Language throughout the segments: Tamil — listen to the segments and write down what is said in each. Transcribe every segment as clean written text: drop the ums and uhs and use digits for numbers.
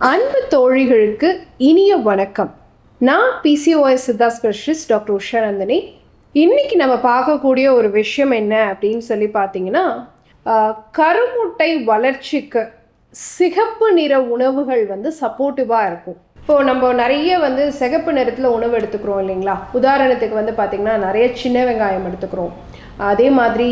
அன்பு தோழிகளுக்கு இனிய வணக்கம். நான் PCOS Siddha specialist doctor Usha Nandini. இன்றைக்கி நம்ம பார்க்கக்கூடிய ஒரு விஷயம் என்ன அப்படின்னு சொல்லி பார்த்தீங்கன்னா, கருமுட்டை வளர்ச்சிக்கு சிகப்பு நிற உணவுகள் சப்போர்ட்டிவாக இருக்கும். இப்போது நம்ம நிறைய சிகப்பு நிறத்தில் உணவு எடுத்துக்கிறோம் இல்லைங்களா. உதாரணத்துக்கு பார்த்திங்கன்னா நிறைய சின்ன வெங்காயம் எடுத்துக்கிறோம். அதே மாதிரி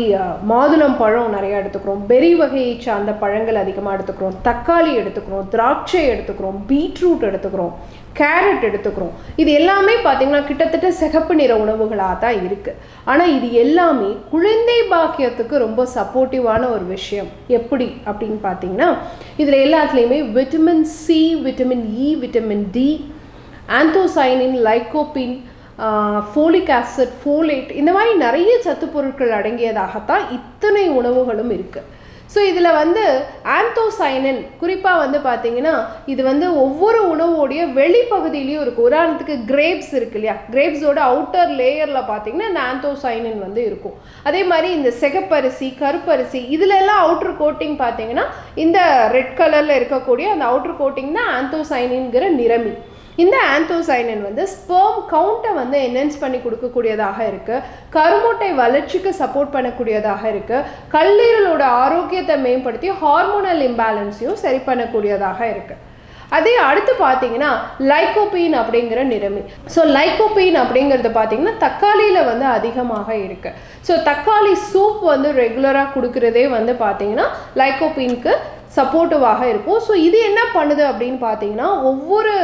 மாதுளம் பழம் நிறையா எடுத்துக்கிறோம். பெரி வகையை சார்ந்த பழங்கள் அதிகமாக எடுத்துக்கிறோம். தக்காளி எடுத்துக்கிறோம், திராட்சை எடுத்துக்கிறோம், பீட்ரூட் எடுத்துக்கிறோம், கேரட் எடுத்துக்கிறோம். இது எல்லாமே பார்த்திங்கன்னா கிட்டத்தட்ட சிகப்பு நிற உணவுகளாக தான் இருக்குது. ஆனால் இது எல்லாமே குழந்தை பாக்கியத்துக்கு ரொம்ப சப்போர்ட்டிவான ஒரு விஷயம். எப்படி அப்படின்னு பார்த்தீங்கன்னா, இதில் எல்லாத்துலேயுமே vitamin C, vitamin E, vitamin D, anthocyanin, lycopene, folic acid, folate, இந்த மாதிரி நிறைய சத்து பொருட்கள் அடங்கியதாகத்தான் இத்தனை உணவுகளும் இருக்குது. ஸோ இதில் ஆந்தோசைனின் குறிப்பாக பார்த்தீங்கன்னா இது ஒவ்வொரு உணவோடைய வெளிப்பகுதியிலையும் இருக்குது. உதாரணத்துக்கு கிரேப்ஸ் இருக்கு இல்லையா, கிரேப்ஸோட அவுட்டர் லேயரில் பார்த்தீங்கன்னா இந்த ஆந்தோசைனின் இருக்கும். அதே மாதிரி இந்த சிகப்பரிசி, கருப்பரிசி இதிலெல்லாம் அவுட்ரு கோட்டிங் பார்த்தீங்கன்னா இந்த ரெட் கலரில் இருக்கக்கூடிய அந்த அவுட்ரு கோட்டிங் தான் ஆந்தோசைனின்கிற நிறமி. இந்த ஆந்தோசைனின் ஸ்பெர்ம் கவுண்ட்டை என்ஹான்ஸ் பண்ணி கொடுக்கக்கூடியதாக இருக்குது. கருமுட்டை வளர்ச்சிக்கு சப்போர்ட் பண்ணக்கூடியதாக இருக்குது. கல்லீரலோட ஆரோக்கியத்தை மேம்படுத்தி ஹார்மோனல் இம்பேலன்ஸையும் சரி பண்ணக்கூடியதாக இருக்குது. அதே அடுத்து பார்த்தீங்கன்னா லைகோபீன் அப்படிங்கிற நிறமி. ஸோ லைகோபீன் அப்படிங்கிறது பார்த்தீங்கன்னா தக்காளியில் அதிகமாக இருக்குது. ஸோ தக்காளி சூப் ரெகுலராக கொடுக்குறதே பார்த்தீங்கன்னா லைகோபீனுக்கு சப்போர்ட்டிவாக இருக்கும். ஸோ இது என்ன பண்ணுது அப்படின்னு பார்த்தீங்கன்னா, ஒவ்வொரு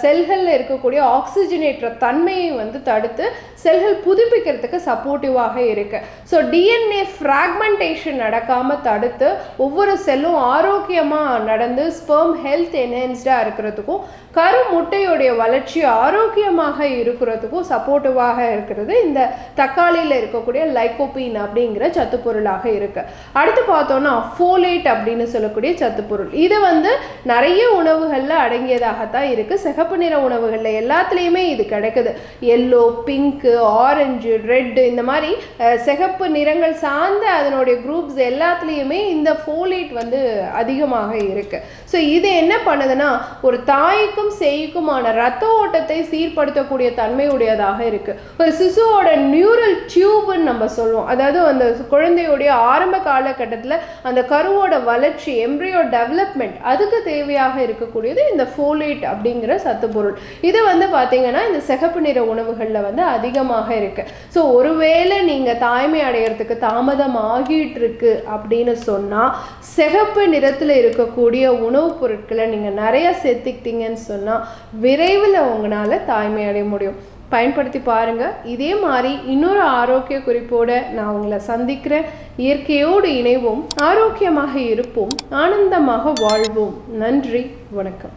செல்களில் இருக்கக்கூடிய ஆக்சிஜனேற்ற தன்மையை தடுத்து செல்கள் புதுப்பிக்கிறதுக்கு சப்போர்ட்டிவாக இருக்குது. ஸோ டிஎன்ஏ ஃப்ராக்மெண்டேஷன் நடக்காமல் தடுத்து ஒவ்வொரு செல்லும் ஆரோக்கியமாக நடந்து ஸ்பெர்ம் ஹெல்த் என்ஹான்ஸ்டாக இருக்கிறதுக்கும் கருமுட்டையுடைய வளர்ச்சி ஆரோக்கியமாக இருக்கிறதுக்கும் சப்போர்ட்டிவாக இருக்கிறது இந்த தக்காளியில் இருக்கக்கூடிய லைகோபீன் அப்படிங்கிற சத்து பொருளாக இருக்குது. அடுத்து பார்த்தோன்னா ஃபோலேட் அப்படின்னு சொல்லக்கூடிய சத்து பொருள். இது நிறைய உணவுகளில் அடங்கியதாகத்தான் இருக்குது. சிகப்பு நிற உணவுகளில் எல்லாத்துலேயுமே இது கிடைக்குது. எல்லோ, பிங்க்கு, ஆரஞ்சு, ரெட்டு, இந்த மாதிரி சிகப்பு நிறங்கள் சார்ந்த அதனுடைய குரூப்ஸ் எல்லாத்துலேயுமே இந்த ஃபோலேட் அதிகமாக இருக்குது. ஸோ இது என்ன பண்ணுதுன்னா, ஒரு தாய்க்கும் சேய்க்குமான ரத்த ஓட்டத்தை சீர்படுத்தக்கூடிய தன்மையுடையதாக இருக்குது. ஒரு சிசுவோட நியூரல் டியூப்னு நம்ம சொல்லுவோம். அதாவது அந்த குழந்தையுடைய ஆரம்ப காலகட்டத்தில் அந்த கருவோட வளர்ச்சி, எம்ப்ரியோ டெவலப்மெண்ட், அதுக்கு தேவையாக இருக்கக்கூடியது இந்த ஃபோலேட் அப்படிங்கிற சத்து பொருள். இது பார்த்தீங்கன்னா இந்த சிகப்பு நிற உணவுகளில் அதிகமாக இருக்குது. ஸோ ஒருவேளை நீங்கள் தாய்மை அடைகிறதுக்கு தாமதம் ஆகிட்டு இருக்கு அப்படின்னு சொன்னால், சிகப்பு நிறத்தில் இருக்கக்கூடிய உணவுப் பொருட்களை நீங்கள் நிறைய சேர்த்துக்கிட்டீங்கன்னு சொன்னால் விரைவில் உங்களால் தாய்மை அடைய முடியும். பயன்படுத்தி பாருங்கள். இதே மாதிரி இன்னொரு ஆரோக்கிய குறிப்போடு நான் உங்களை சந்திக்கிறேன். இயற்கையோடு இணைவோம், ஆரோக்கியமாக இருப்போம், ஆனந்தமாக வாழ்வோம். நன்றி, வணக்கம்.